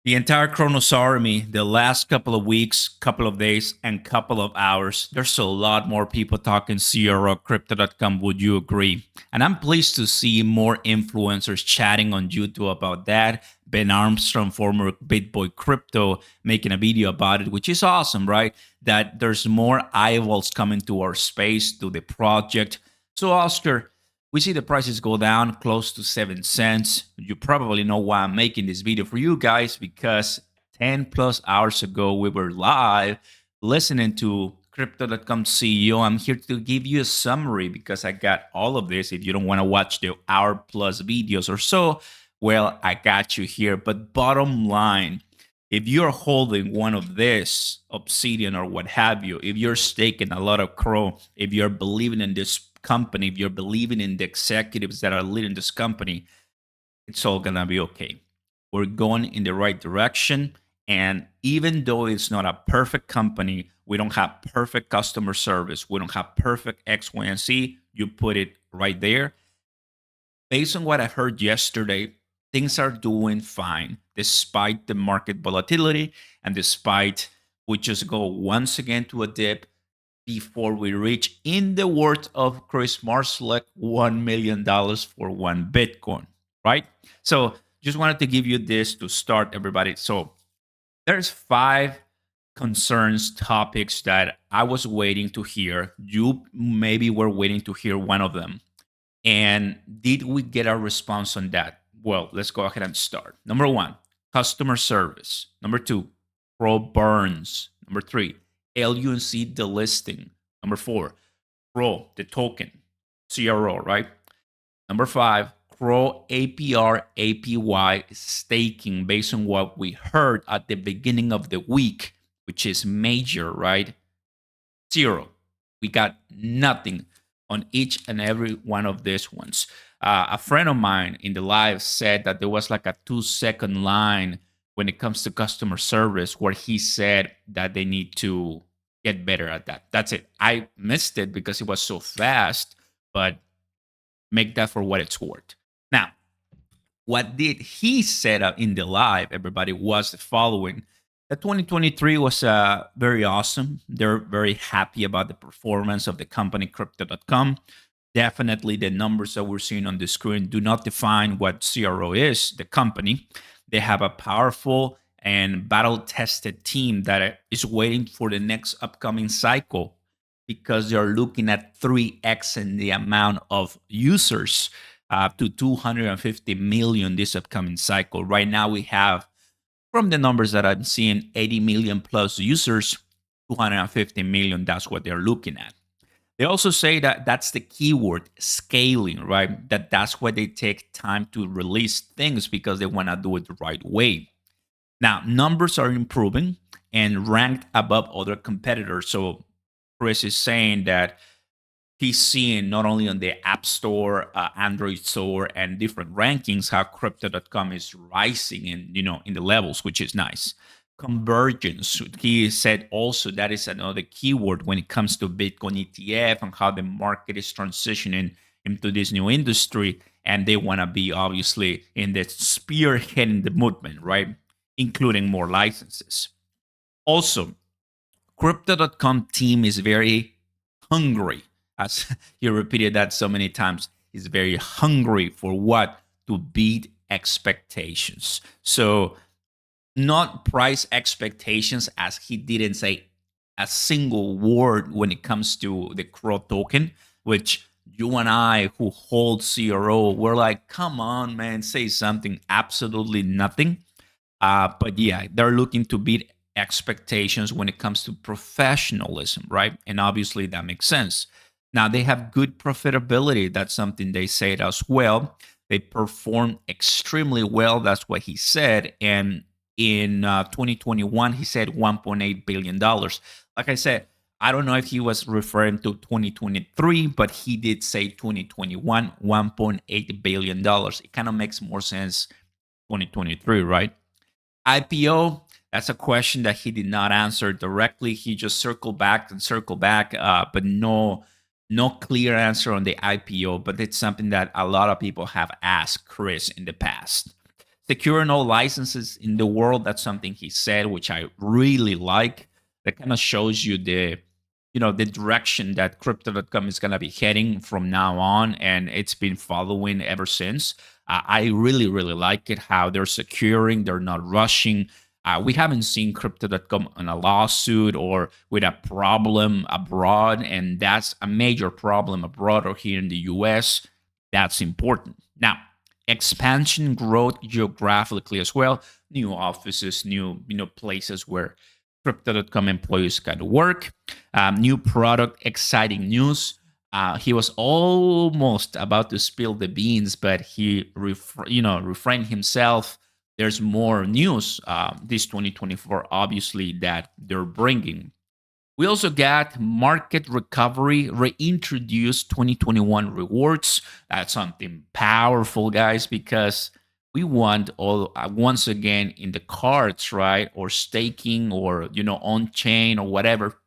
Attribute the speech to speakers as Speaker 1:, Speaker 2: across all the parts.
Speaker 1: The entire CRONOS army, the last couple of weeks, couple of days, and couple of hours, there's a lot more people talking CRO, crypto.com. Would you agree? And I'm pleased to see more influencers chatting on YouTube about that. Ben Armstrong, former BitBoy Crypto, making a video about it, which is awesome, right? That there's more eyeballs coming to our space, to the project. So, Oscar, we see the prices go down close to 7 cents. You probably know why I'm making this video for you guys, because 10 plus hours ago we were live listening to crypto.com CEO. I'm here to give you a summary because I got all of this. If you don't want to watch the hour plus videos or so, well, I got you here. But bottom line, if you're holding one of this Obsidian or what have you, if you're staking a lot of Crow, if you're believing in this company, if you're believing in the executives that are leading this company, it's all gonna be okay. We're going in the right direction. And even though it's not a perfect company, we don't have perfect customer service, we don't have perfect X, Y, and Z. You put it right there. Based on what I heard yesterday, things are doing fine despite the market volatility and despite we just go once again to a dip before we reach, in the words of Chris Marsalek, $1 million for one Bitcoin, right? So just wanted to give you this to start, everybody. So there's five concerns, topics that I was waiting to hear. You maybe were waiting to hear one of them. And did we get a response on that? Well, let's go ahead and start. Number one, customer service. Number two, pro burns. Number three, LUNC delisting. Number four, pro, the token, CRO, right? Number five, pro APR, APY staking based on what we heard at the beginning of the week, which is major, right? Zero. We got nothing on each and every one of these ones. A friend of mine in the live said that there was like a 2 second line when it comes to customer service where he said that they need to get better at that. That's it. I missed it because it was so fast, but make that for what it's worth. Now, what did he set up in the live, everybody, was the following. The 2023 was very awesome. They're very happy about the performance of the company crypto.com. Definitely the numbers that we're seeing on the screen do not define what CRO is, the company. They have a powerful and battle tested team that is waiting for the next upcoming cycle because they're looking at 3x in the amount of users to 250 million this upcoming cycle. Right now, we have, from the numbers that I'm seeing, 80 million plus users, 250 million. That's what they're looking at. They also say that that's the keyword, scaling, right? That's why they take time to release things because they want to do it the right way. Now, numbers are improving and ranked above other competitors. So Chris is saying that he's seeing not only on the App Store, Android Store, and different rankings how crypto.com is rising in the levels, which is nice. Convergence. He said also that is another keyword when it comes to Bitcoin ETF and how the market is transitioning into this new industry. And they want to be obviously in the spearheading the movement, right? Including more licenses. Also, crypto.com team is very hungry, as he repeated that so many times. He's very hungry for what? To beat expectations. So not price expectations, as he didn't say a single word when it comes to the CRO token, which you and I who hold CRO, we're like, come on, man, say something. Absolutely nothing. But yeah, they're looking to beat expectations when it comes to professionalism, right? And obviously that makes sense. Now they have good profitability. That's something they said as well. They perform extremely well. That's what he said. And in 2021, he said $1.8 billion. Like I said, I don't know if he was referring to 2023, but he did say 2021, $1.8 billion. It kind of makes more sense 2023, right? IPO, that's a question that he did not answer directly. He just circled back and circled back, but no clear answer on the IPO. But it's something that a lot of people have asked Chris in the past. securing all licenses in the world. That's something he said, which I really like. That kind of shows you the direction that crypto.com is going to be heading from now on, and it's been following ever since. I really really like it, how they're securing, they're not rushing. We haven't seen crypto.com in a lawsuit or with a problem abroad, and that's a major problem abroad or here in the US. That's important. Now, expansion growth geographically as well, new offices, new places where crypto.com employees can work, new product, exciting news. He was almost about to spill the beans, but he refrained himself. There's more news this 2024, obviously, that they're bringing. We also got market recovery, reintroduced 2021 rewards. That's something powerful, guys, because we want all once again in the cards, right? Or staking or on chain or whatever,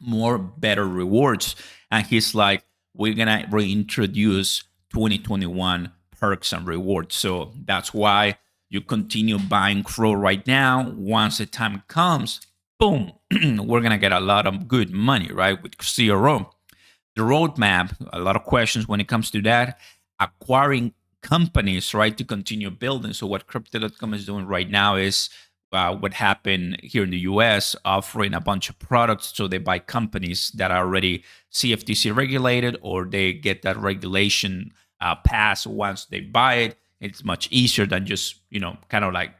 Speaker 1: more better rewards. And he's like, we're gonna reintroduce 2021 perks and rewards. So that's why you continue buying Crow right now. Once the time comes, boom, we're gonna get a lot of good money, right? With CRO. The roadmap, a lot of questions when it comes to that. Acquiring companies, right, to continue building. So what crypto.com is doing right now is what happened here in the US, offering a bunch of products. So they buy companies that are already CFTC regulated, or they get that regulation passed once they buy it. It's much easier than just, kind of like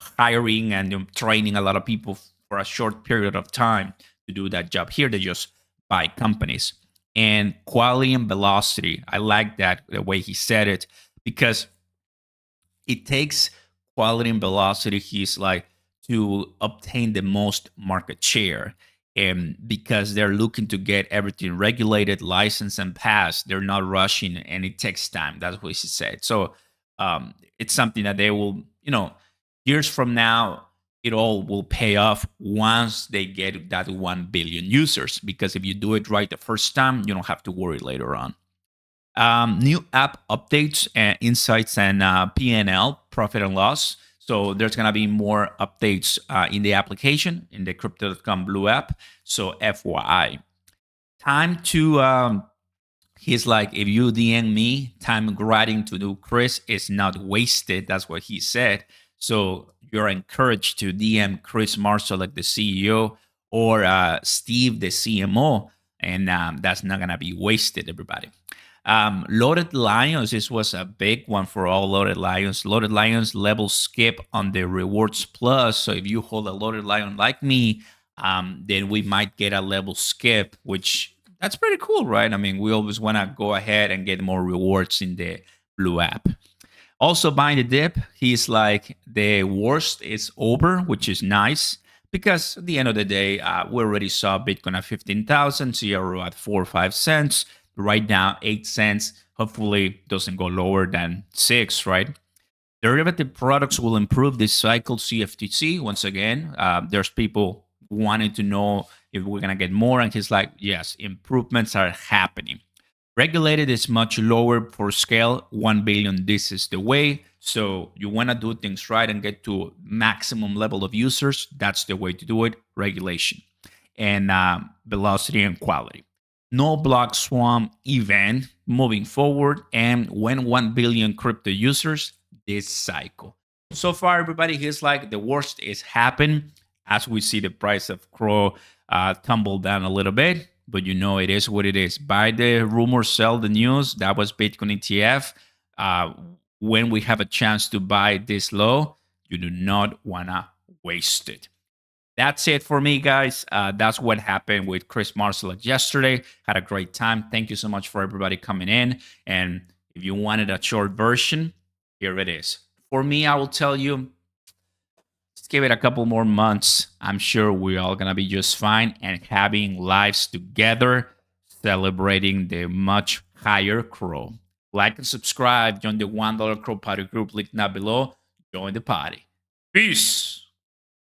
Speaker 1: hiring and training a lot of people for a short period of time to do that job. Here, they just buy companies. And quality and velocity. I like that, the way he said it, because it takes quality and velocity. He's like, to obtain the most market share. And because they're looking to get everything regulated, licensed, and passed, they're not rushing, and it takes time. That's what he said. So it's something that they will, years from now, it all will pay off once they get that 1 billion users. Because if you do it right the first time, you don't have to worry later on. New app updates, insights, and P&L, profit and loss. So there's going to be more updates in the application, in the crypto.com Blue app. So FYI. Time to, he's like, if you DM me, time writing to do Chris is not wasted. That's what he said. So you're encouraged to DM Chris Marshall, like the CEO, or Steve, the CMO. And that's not going to be wasted, everybody. Loaded Lions, this was a big one for all Loaded Lions. Loaded Lions level skip on the Rewards Plus. So if you hold a Loaded Lion like me, then we might get a level skip, which that's pretty cool, right? I mean, we always want to go ahead and get more rewards in the Blue app. Also, buying the dip, he's like, the worst is over, which is nice. Because at the end of the day, we already saw Bitcoin at 15,000, CRO at 4 or 5 cents. Right now, 8 cents. Hopefully, doesn't go lower than 6, right? Derivative products will improve this cycle. CFTC, once again, there's people wanting to know if we're going to get more. And he's like, yes, improvements are happening. Regulated is much lower for scale. 1 billion, this is the way. So you want to do things right and get to maximum level of users. That's the way to do it. Regulation and velocity and quality. No block swarm event moving forward. And when 1 billion crypto users, this cycle. So far, everybody, he's like, the worst is happened as we see the price of Crow tumble down a little bit. But it is what it is. Buy the rumor, sell the news. That was Bitcoin ETF. When we have a chance to buy this low, you do not want to waste it. That's it for me, guys. That's what happened with Chris Marshall yesterday. Had a great time. Thank you so much for everybody coming in. And if you wanted a short version, here it is. For me, I will tell you, let's give it a couple more months. I'm sure we're all going to be just fine and having lives together, celebrating the much higher Crow. Like and subscribe. Join the $1 Crow Party group. Link down below. Join the party. Peace.